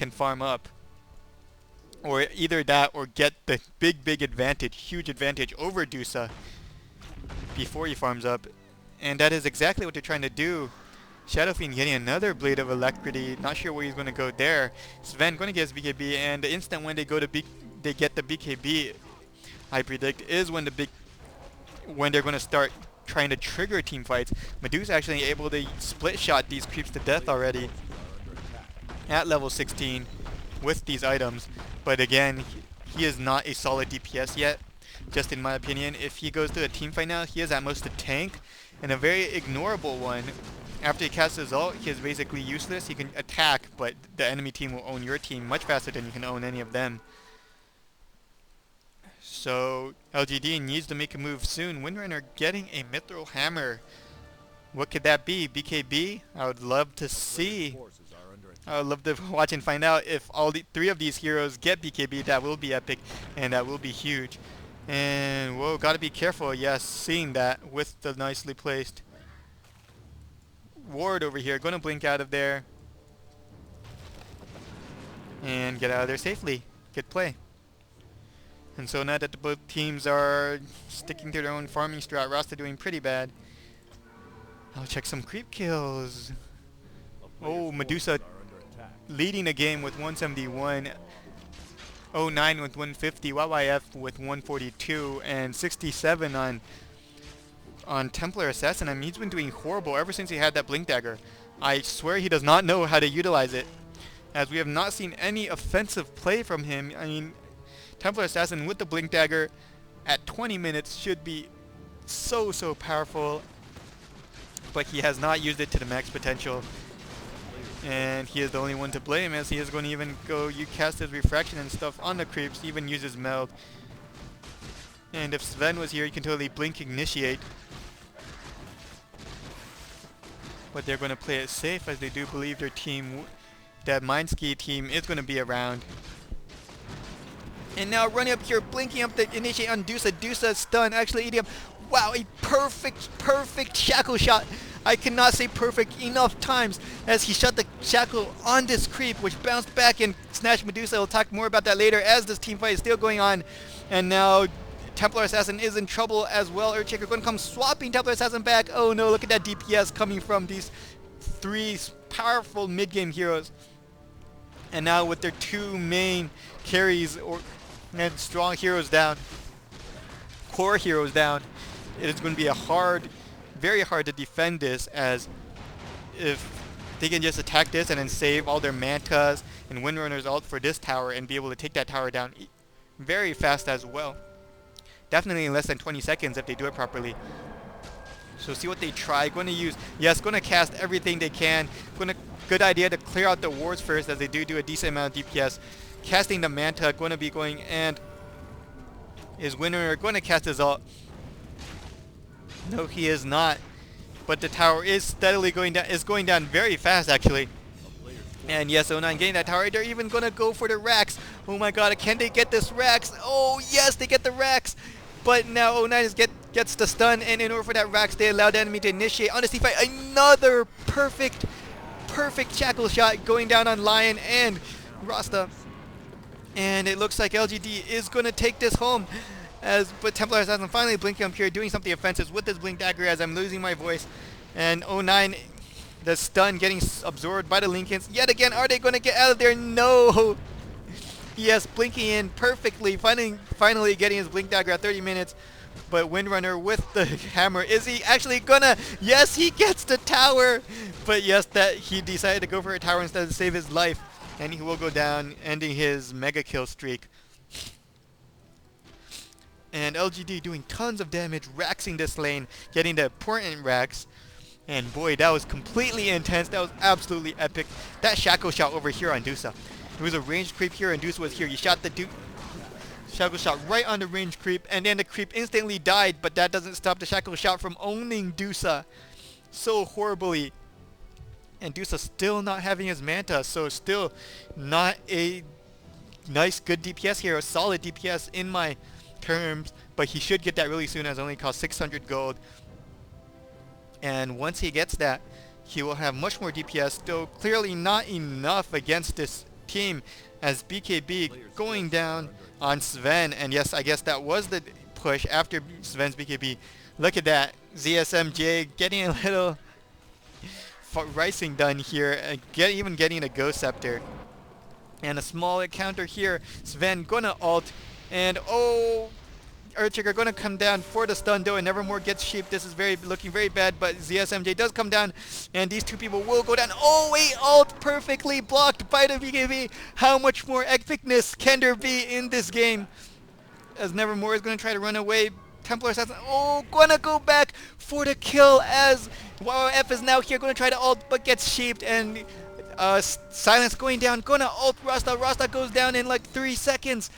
can farm up. Or either that or get the big advantage, huge advantage over Dusa before he farms up. And that is exactly what they're trying to do. Shadow Fiend getting another Blade of Alacrity. Not sure where he's going to go there. Sven going to get his BKB, and the instant when they go to they get the BKB, I predict, is when they're going to start trying to trigger team fights. Medusa actually able to split shot these creeps to death already at level 16 with these items. But again, he is not a solid DPS yet, just in my opinion. If he goes to a team fight now, he is at most a tank, and a very ignorable one. After he casts his ult, he is basically useless. He can attack, but the enemy team will own your team much faster than you can own any of them. So LGD needs to make a move soon. Windrunner getting a Mithril Hammer. What could that be? BKB? I would love to see. I would love to watch and find out if all three of these heroes get BKB. That will be epic, and that will be huge. And whoa, gotta be careful. Yes, seeing that with the nicely placed ward over here. Gonna blink out of there and get out of there safely. Good play. And so now that both teams are sticking to their own farming strat, Rasta doing pretty bad. I'll check some creep kills. Oh, Medusa leading the game with 171, 09 with 150, YYF with 142, and 67 on Templar Assassin. I mean, he's been doing horrible ever since he had that Blink Dagger. I swear he does not know how to utilize it, as we have not seen any offensive play from him. I mean, Templar Assassin with the Blink Dagger at 20 minutes should be so powerful, but he has not used it to the max potential. And he is the only one to blame, as he is going to even cast his refraction and stuff on the creeps, even use his meld. And if Sven was here, he can totally blink initiate. But they're going to play it safe, as they do believe their team, that Mskii team, is going to be around. And now running up here, blinking up the initiate on Dusa. Dusa stun, actually eating up. Wow, a perfect shackle shot. I cannot say perfect enough times, as he shot the shackle on this creep, which bounced back and snatched Medusa. We'll talk more about that later, as this team fight is still going on. And now Templar Assassin is in trouble as well. Earthshaker going to come swapping Templar Assassin back. Oh no, look at that DPS coming from these three powerful mid-game heroes. And now with their two main carries and strong heroes down, core heroes down, it is going to be very hard to defend this, as if they can just attack this and then save all their Mantas and Windrunner's ult for this tower and be able to take that tower down very fast as well. Definitely in less than 20 seconds if they do it properly. So see what they try. Going to use, yes, going to cast everything they can. Good idea to clear out the wards first, as they do a decent amount of DPS. Casting the Manta, going to be going, and is Windrunner going to cast his ult? No, he is not. But the tower is steadily going down very fast, actually. And yes, 09 getting that tower. They're even going to go for the racks. Oh my god, can they get this racks? Oh yes, they get the racks. But now 09 gets the stun, and in order for that racks, they allow the enemy to initiate on the team fight. Another perfect shackle shot going down on Lion and Rasta. And it looks like LGD is going to take this home. But Templar Assassin finally blinking up here, doing something offensive with his Blink Dagger, as I'm losing my voice. And 09, the stun getting absorbed by the Lincolns. Yet again, are they going to get out of there? No! Yes, blinking in perfectly, finally getting his Blink Dagger at 30 minutes. But Windrunner with the hammer, is he actually gonna? Yes, he gets the tower! But yes, that he decided to go for a tower instead to save his life. And he will go down, ending his mega kill streak. And LGD doing tons of damage, raxing this lane, getting the important racks. And boy, that was completely intense. That was absolutely epic. That shackle shot over here on Dusa. It was a ranged creep here, and Dusa was here. You shot the shackle shot right on the ranged creep, and then the creep instantly died, but that doesn't stop the shackle shot from owning Dusa so horribly. And Dusa still not having his Manta, so still not a nice, good DPS here, a solid DPS in my terms, but he should get that really soon, as it only costs 600 gold. And once he gets that, he will have much more DPS, though clearly not enough against this team as BKB going down on Sven. And yes, I guess that was the push after Sven's BKB. Look at that. ZSMJ getting a little ricing done here, even getting a Ghost Scepter. And a small encounter here. Sven gonna ult, and oh, Earthshaker gonna come down for the stun though, and Nevermore gets sheep. This is looking very bad, but ZSMJ does come down, and these two people will go down. Oh wait, ult perfectly blocked by the BKB. How much more epicness can there be in this game? As Nevermore is gonna try to run away. Templar Assassin, oh, gonna go back for the kill as YYF is now here, gonna try to ult, but gets sheeped, and Silence going down, gonna ult Rasta. Rasta goes down in like 3 seconds.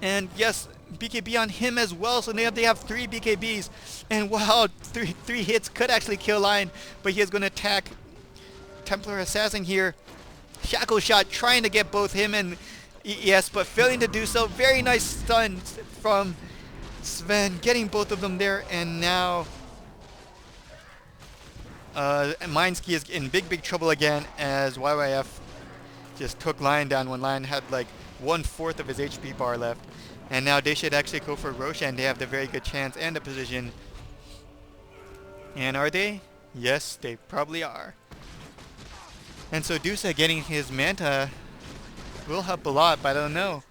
And yes, BKB on him as well, so now they have 3 BKBs. And wow, three hits could actually kill Lion, but he is gonna attack Templar Assassin here. Shackle shot trying to get both him and ES, but failing to do so. Very nice stun from Sven, getting both of them there, and now Mskii is in big trouble again as YYF just took Lion down when Lion had like 1/4 of his HP bar left. And now they should actually go for Roshan. They have the very good chance and the position. And are they? Yes, they probably are. And so Dusa getting his Manta will help a lot, but I don't know.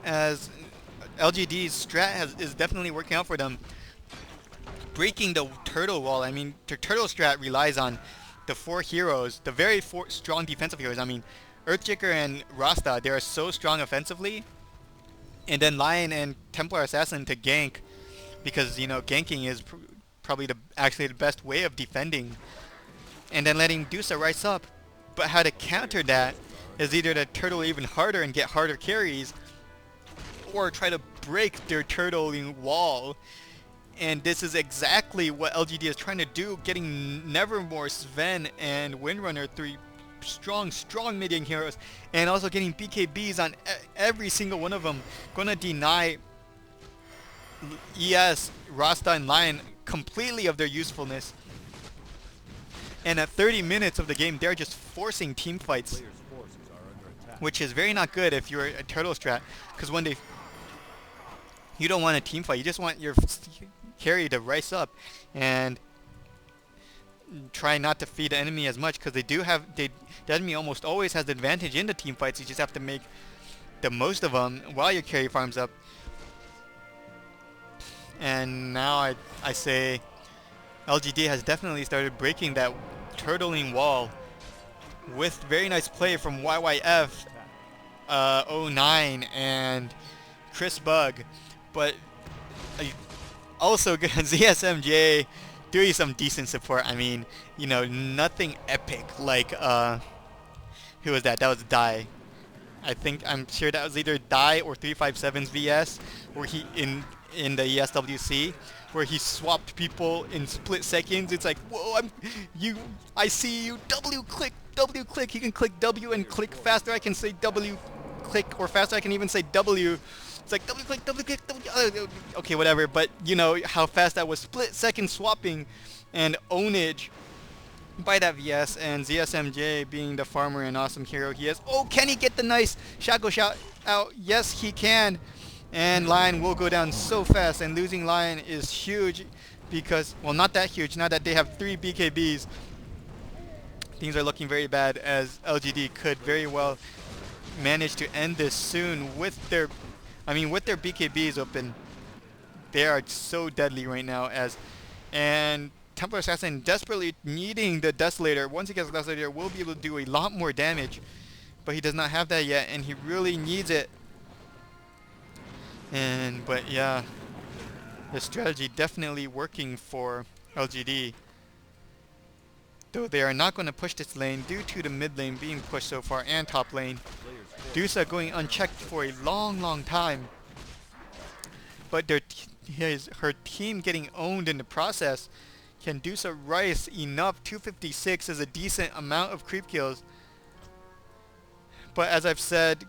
As LGD's strat is definitely working out for them. Breaking the turtle wall. I mean, the turtle strat relies on the 4 heroes, the very strong defensive heroes. I mean, Earthshaker and Rasta, they are so strong offensively. And then Lion and Templar Assassin to gank, because, you know, ganking is probably actually the best way of defending. And then letting Dusa rise up. But how to counter that is either to turtle even harder and get harder carries, or try to break their turtling wall. And this is exactly what LGD is trying to do, getting Nevermore, Sven, and Windrunner, 3 strong mid-game heroes, and also getting BKBs on every single one of them. Gonna deny ES, Rasta, and Lion completely of their usefulness. And at 30 minutes of the game, they're just forcing team fights, which is very not good if you're a turtle strat, because when you don't want a team fight, you just want your carry to rise up and try not to feed the enemy as much, because the enemy almost always has the advantage in the team fights. You just have to make the most of them while your carry farms up. And now I say LGD has definitely started breaking that turtling wall with very nice play from YYF, 09, and Chris Bug. But also ZSMJ doing some decent support. I mean, you know, nothing epic like who was that? That was Dai. I'm sure that was either Dai or 357's VS, where he in the ESWC, where he swapped people in split seconds. It's like, whoa, I see you. W click. He can click W and click faster. I can say W click, or faster I can even say W. It's like W click, W. Okay, whatever. But you know how fast that was. Split second swapping and ownage by that VS, and ZSMJ being the farmer and awesome hero he is. Oh, can he get the nice shackle shot out? Yes, he can. And Lion will go down so fast, and losing Lion is huge because, well, not that huge, now that they have 3 BKBs. Things are looking very bad, as LGD could very well manage to end this soon with their BKBs open. They are so deadly right now, and Templar Assassin desperately needing the Desolator. Once he gets the Desolator, will be able to do a lot more damage, but he does not have that yet, and he really needs it. But yeah, the strategy definitely working for LGD. Though they are not going to push this lane due to the mid lane being pushed so far and top lane. Dusa going unchecked for a long time. But her team getting owned in the process. Can Dusa rise enough? 256 is a decent amount of creep kills. But as I've said,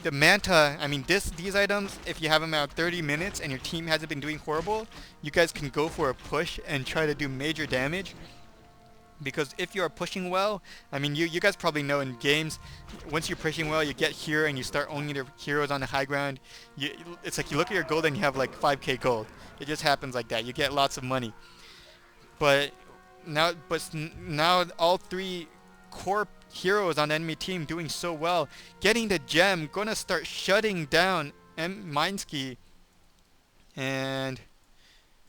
the Manta, I mean, these items, if you have them out 30 minutes and your team hasn't been doing horrible, you guys can go for a push and try to do major damage. Because if you are pushing well, I mean, you guys probably know in games, once you're pushing well, you get here and you start owning the heroes on the high ground. It's like you look at your gold and you have like 5k gold. It just happens like that. You get lots of money. But now all three core heroes on the enemy team doing so well, getting the gem, gonna start shutting down Mskii. And